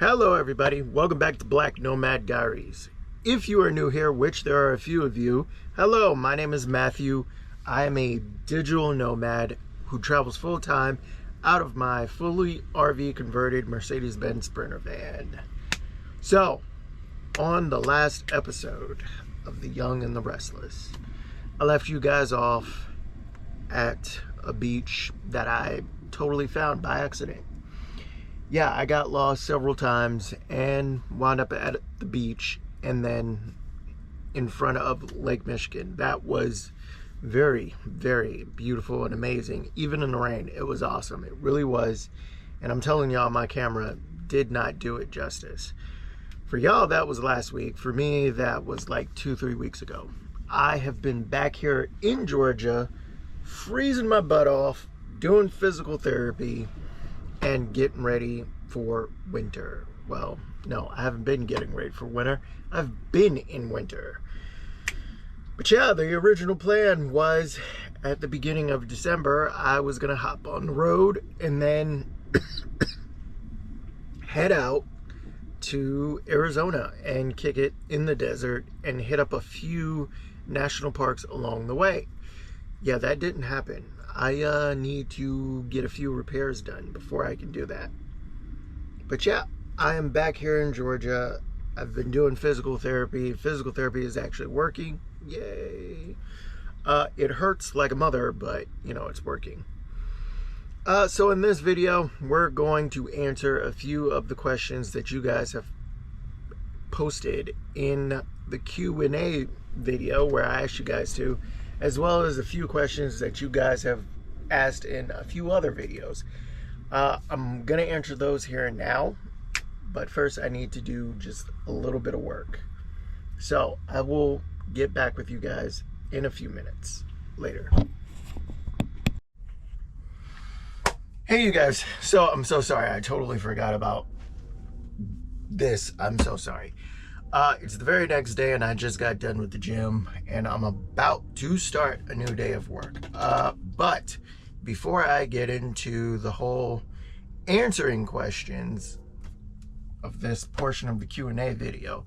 Hello everybody, welcome back to Black Nomad Diaries. If you are new here, which there are a few of you, hello, my name is Matthew. I am a digital nomad who travels full-time out of my fully RV converted Mercedes-Benz Sprinter van. So, on the last episode of The Young and the Restless, I left you guys off at a beach that I totally found by accident. Yeah, I got lost several times and wound up at the beach and then in front of Lake Michigan. That was very, very beautiful and amazing. Even in the rain, it was awesome. It really was. And I'm telling y'all, my camera did not do it justice. For y'all, that was last week. For me, that was like 2-3 weeks ago. I have been back here in Georgia, freezing my butt off, doing physical therapy, and getting ready for winter. Well, no, I haven't been getting ready for winter. I've been in winter. But yeah, the original plan was at the beginning of December, I was gonna hop on the road and then head out to Arizona and kick it in the desert and hit up a few national parks along the way. Yeah, that didn't happen. I need to get a few repairs done before I can do that. But yeah, I am back here in Georgia. I've been doing physical therapy. Physical therapy is actually working. Yay. It hurts like a mother, but you know, it's working. So in this video, we're going to answer a few of the questions that you guys have posted in the Q&A video where I asked you guys to, as well as a few questions that you guys have asked in a few other videos. I'm gonna answer those here and now, but first I need to do just a little bit of work. So I will get back with you guys in a few minutes later. Hey you guys, so I'm so sorry, I totally forgot about this. I'm so sorry. It's the very next day and I just got done with the gym and I'm about to start a new day of work. But before I get into the whole answering questions of this portion of the Q&A video,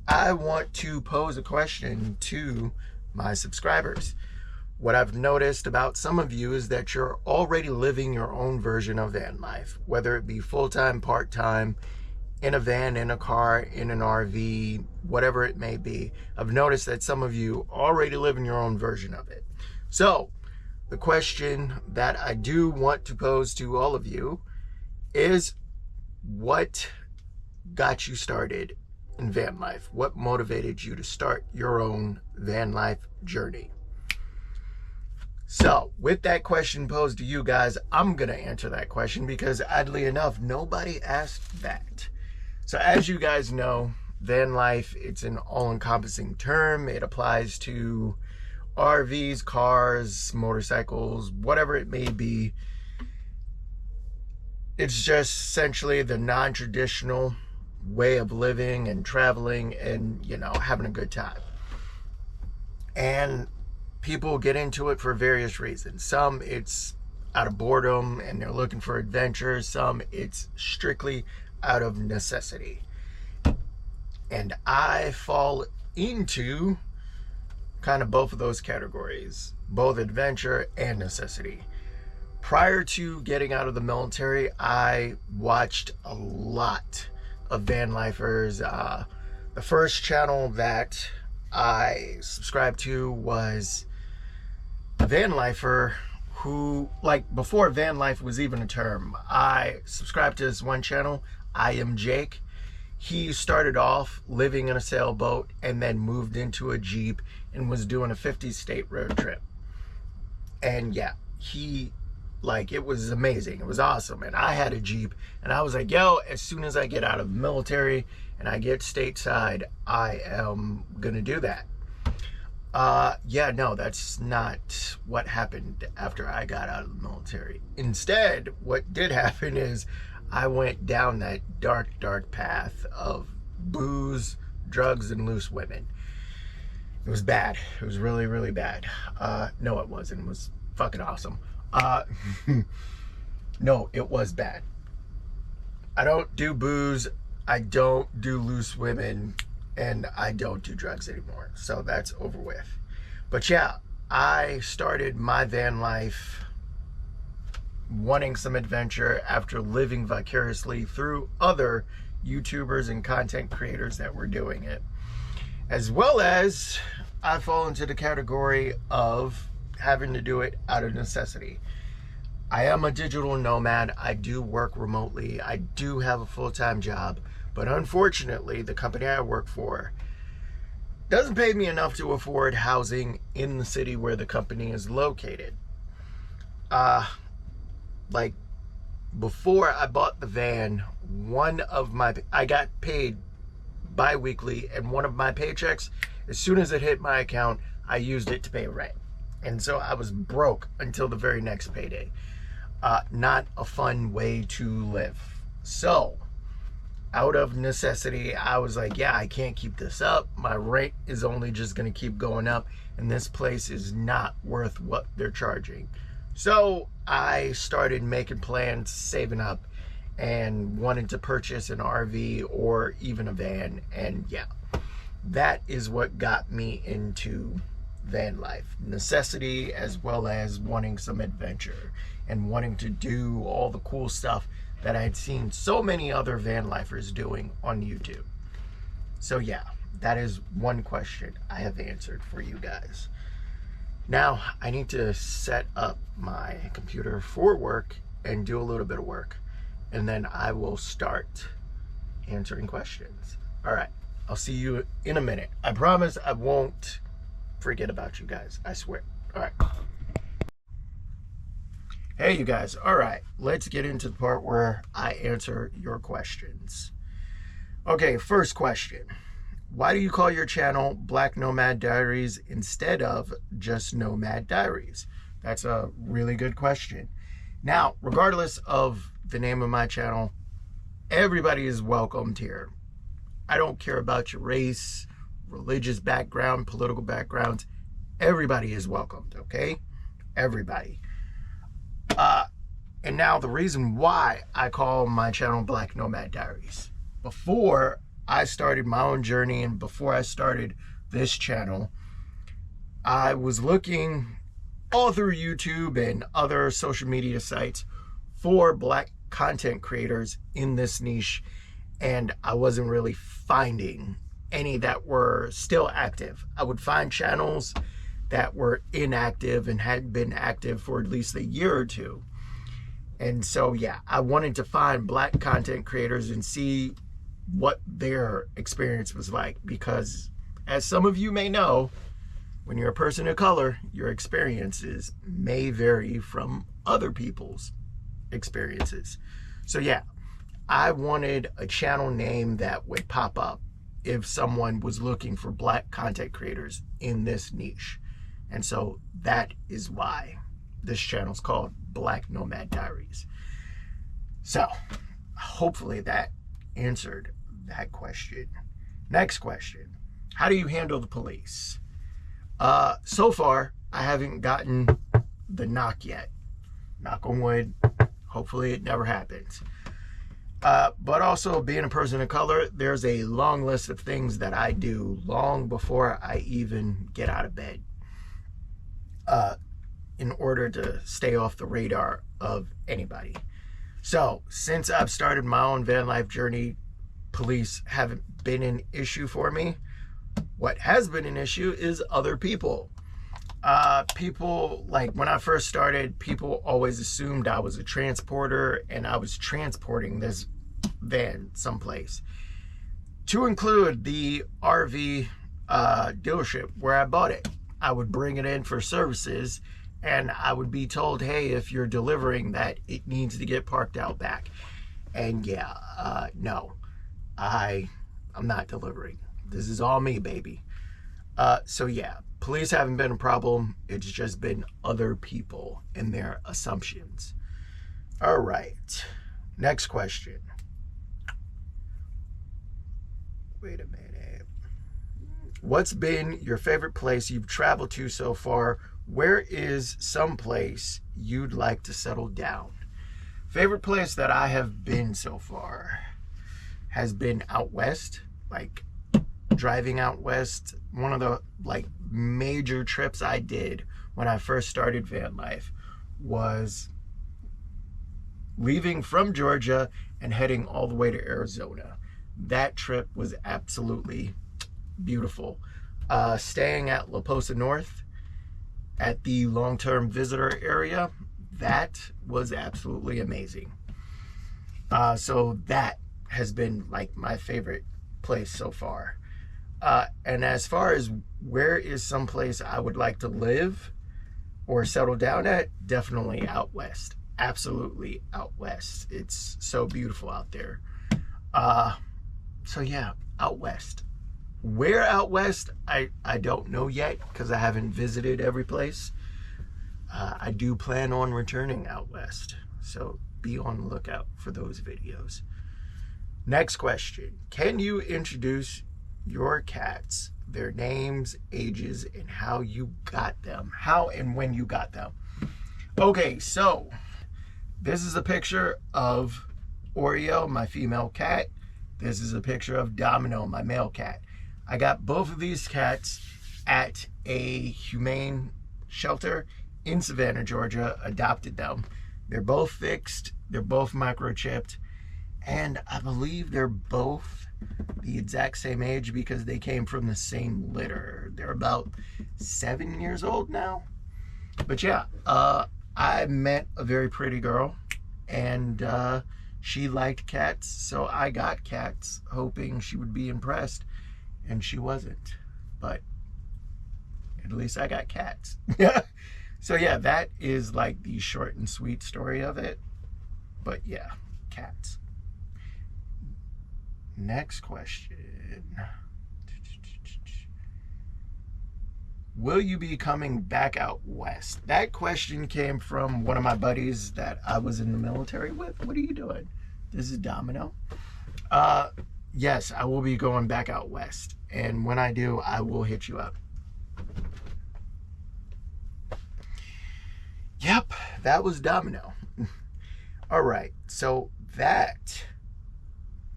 I want to pose a question to my subscribers. What I've noticed about some of you is that you're already living your own version of van life, whether it be full-time, part-time, in a van, in a car, in an RV, whatever it may be. I've noticed that some of you already live in your own version of it. So the question that I do want to pose to all of you is, what got you started in van life? What motivated you to start your own van life journey? So with that question posed to you guys, I'm gonna answer that question because oddly enough, nobody asked that. So as you guys know, van life, it's an all-encompassing term. It applies to RVs, cars, motorcycles, whatever it may be. It's just essentially the non-traditional way of living and traveling and, you know, having a good time. And people get into it for various reasons. Some it's out of boredom and they're looking for adventure. Some it's strictly out of necessity. And I fall into kind of both of those categories, both adventure and necessity. Prior to getting out of the military, I watched a lot of van lifers. The first channel that I subscribed to was a van lifer who, like, before van life was even a term, I subscribed to this one channel, I Am Jake. He started off living in a sailboat and then moved into a Jeep and was doing a 50-state road trip. And yeah, it was amazing. It was awesome. And I had a Jeep and I was like, yo, as soon as I get out of the military and I get stateside, I am gonna do that. Yeah, no, that's not what happened after I got out of the military. Instead, what did happen is I went down that dark, dark path of booze, drugs, and loose women. It was bad. It was really, really bad. No, it wasn't. It was fucking awesome. No, it was bad. I don't do booze. I don't do loose women, and I don't do drugs anymore. So that's over with. But yeah, I started my van life wanting some adventure after living vicariously through other YouTubers and content creators that were doing it. As well as I fall into the category of having to do it out of necessity. I am a digital nomad. I do work remotely. I do have a full-time job. But unfortunately, the company I work for doesn't pay me enough to afford housing in the city where the company is located. Like before I bought the van, I got paid bi-weekly, and one of my paychecks, as soon as it hit my account, I used it to pay rent. And so I was broke until the very next payday. Not a fun way to live. So out of necessity, I was like, yeah, I can't keep this up. My rent is only just going to keep going up, and this place is not worth what they're charging. So I started making plans, saving up, and wanted to purchase an RV or even a van. And yeah, that is what got me into van life. Necessity, as well as wanting some adventure and wanting to do all the cool stuff that I had seen so many other van lifers doing on YouTube. So yeah, that is one question I have answered for you guys. Now I need to set up my computer for work and do a little bit of work, and then I will start answering questions. All right, I'll see you in a minute. I promise I won't forget about you guys. I swear. All right. Hey, you guys. All right, let's get into the part where I answer your questions. Okay, first question. Why do you call your channel Black Nomad Diaries instead of just Nomad Diaries? That's a really good question. Now, regardless of the name of my channel, everybody is welcomed here. I don't care about your race, religious background, political backgrounds. Everybody is welcomed, okay? Everybody. And now the reason why I call my channel Black Nomad Diaries. Before I started my own journey and before I started this channel, I was looking all through YouTube and other social media sites for Black content creators in this niche, and I wasn't really finding any that were still active. I would find channels that were inactive and had been active for at least a year or two. And so yeah, I wanted to find Black content creators and see what their experience was like, because as some of you may know, when you're a person of color, your experiences may vary from other people's experiences. So yeah, I wanted a channel name that would pop up if someone was looking for Black content creators in this niche. And so that is why this channel is called Black Nomad Diaries. So hopefully that answered that question. Next question. How do you handle the police? So far, I haven't gotten the knock yet. Knock on wood. Hopefully it never happens. But also, being a person of color, there's a long list of things that I do long before I even get out of bed, in order to stay off the radar of anybody. So since I've started my own van life journey, police haven't been an issue for me. What has been an issue is other people. People, like when I first started, people always assumed I was a transporter and I was transporting this van someplace, to include the RV dealership where I bought it. I would bring it in for services, and I would be told, hey, if you're delivering that, it needs to get parked out back. And yeah, no, I'm not delivering. This is all me, baby. So yeah, police haven't been a problem. It's just been other people and their assumptions. All right, next question. Wait a minute. What's been your favorite place you've traveled to so far? Where is some place you'd like to settle down? Favorite place that I have been so far has been out west, like driving out west. One of the like major trips I did when I first started van life was leaving from Georgia and heading all the way to Arizona. That trip was absolutely beautiful. Staying at La Posa North at the long-term visitor area, that was absolutely amazing. So that has been like my favorite place so far. And as far as where is someplace I would like to live or settle down at, definitely out west. Absolutely out west. It's so beautiful out there. So yeah, out west. Where out west, I don't know yet because I haven't visited every place. I do plan on returning out west, so be on the lookout for those videos. Next question. Can you introduce your cats, their names, ages, and how you got them? How and when you got them. Okay, so this is a picture of Oreo, my female cat. This is a picture of Domino, my male cat. I got both of these cats at a humane shelter in Savannah, Georgia. Adopted them. They're both fixed. They're both microchipped. And I believe they're both the exact same age because they came from the same litter. They're about 7 years old now. But yeah, I met a very pretty girl, and she liked cats, so I got cats hoping she would be impressed, and she wasn't. But at least I got cats. So yeah, that is like the short and sweet story of it. But yeah, cats. Next question. Will you be coming back out west? That question came from one of my buddies that I was in the military with. What are you doing? This is Domino. Yes, I will be going back out west. And when I do, I will hit you up. Yep, that was Domino. All right, so that...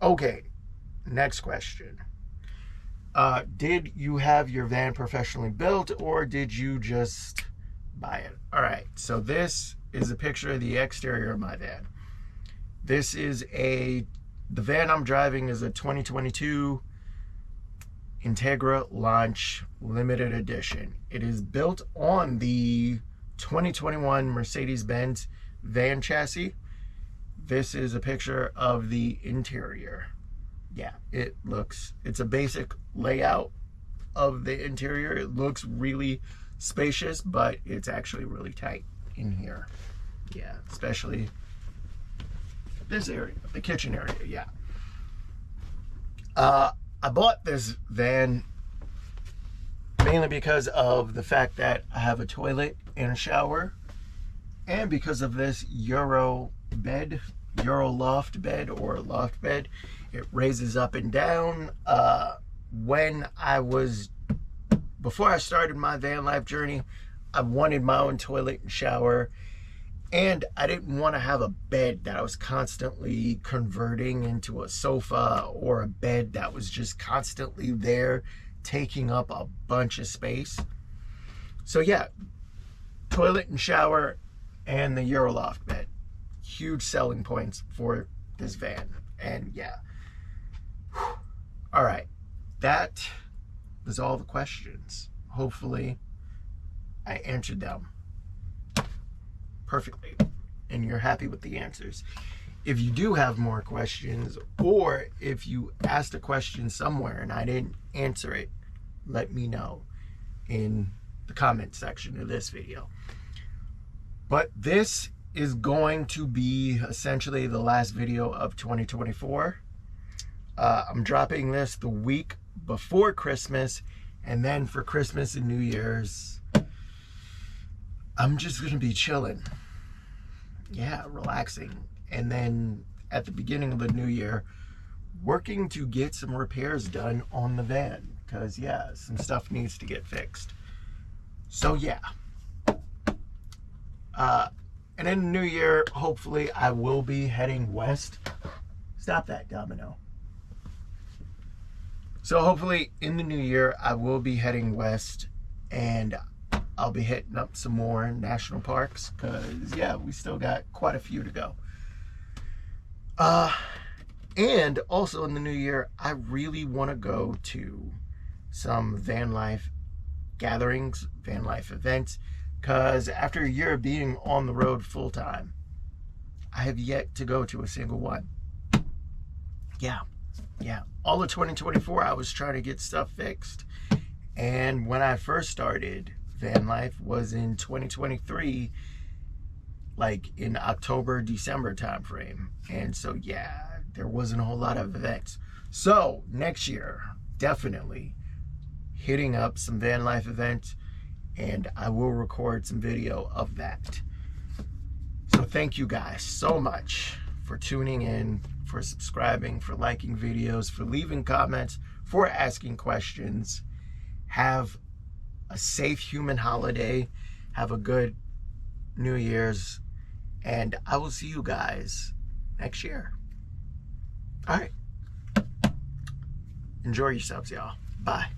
Okay, next question. Did you have your van professionally built, or did you just buy it? All right, so this is a picture of the exterior of my van. This is the van I'm driving is a 2022 Integra Launch Limited Edition. It is built on the 2021 Mercedes-Benz van chassis. This is a picture of the interior. Yeah, it's a basic layout of the interior. It looks really spacious, but it's actually really tight in here. Yeah, especially this area, the kitchen area, yeah. I bought this van mainly because of the fact that I have a toilet and a shower, and because of this Euro loft bed or loft bed. It raises up and down. Before I started my van life journey, I wanted my own toilet and shower, and I didn't want to have a bed that I was constantly converting into a sofa, or a bed that was just constantly there taking up a bunch of space. So yeah, toilet and shower and the Euroloft bed, huge selling points for this van. And yeah, all right, that was all the questions. Hopefully I answered them perfectly and you're happy with the answers. If you do have more questions, or if you asked a question somewhere and I didn't answer it, let me know in the comment section of this video. But this is going to be essentially the last video of 2024. I'm dropping this the week before Christmas, and then for Christmas and New Year's, I'm just gonna be chilling. Yeah, relaxing. And then at the beginning of the new year, working to get some repairs done on the van, because yeah, some stuff needs to get fixed. So yeah. And in the new year, hopefully I will be heading west. Stop that, Domino. So hopefully in the new year, I will be heading west, and I'll be hitting up some more national parks, because, yeah, we still got quite a few to go. And also in the new year, I really want to go to some van life gatherings, van life events, because after a year of being on the road full time, I have yet to go to a single one. Yeah. All of 2024, I was trying to get stuff fixed. And when I first started van life was in 2023, like in October, December timeframe. And so, yeah, there wasn't a whole lot of events. So next year, definitely hitting up some van life events, and I will record some video of that. So thank you guys so much for tuning in, for subscribing, for liking videos, for leaving comments, for asking questions. Have a safe human holiday. Have a good New Year's. And I will see you guys next year. All right. Enjoy yourselves, y'all. Bye.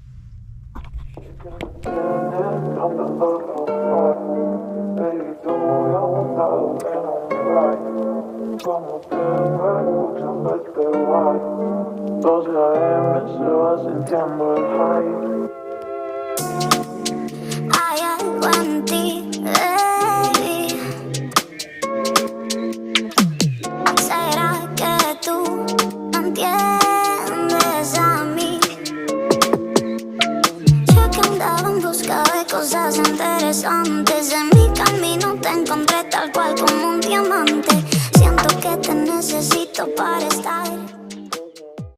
Hay algo en ti, baby. ¿Será que tú me entiendes a mí? Sé que andaba en busca de cosas interesantes. En mi camino te encontré tal cual como un diamante. Siento que te necesito para estar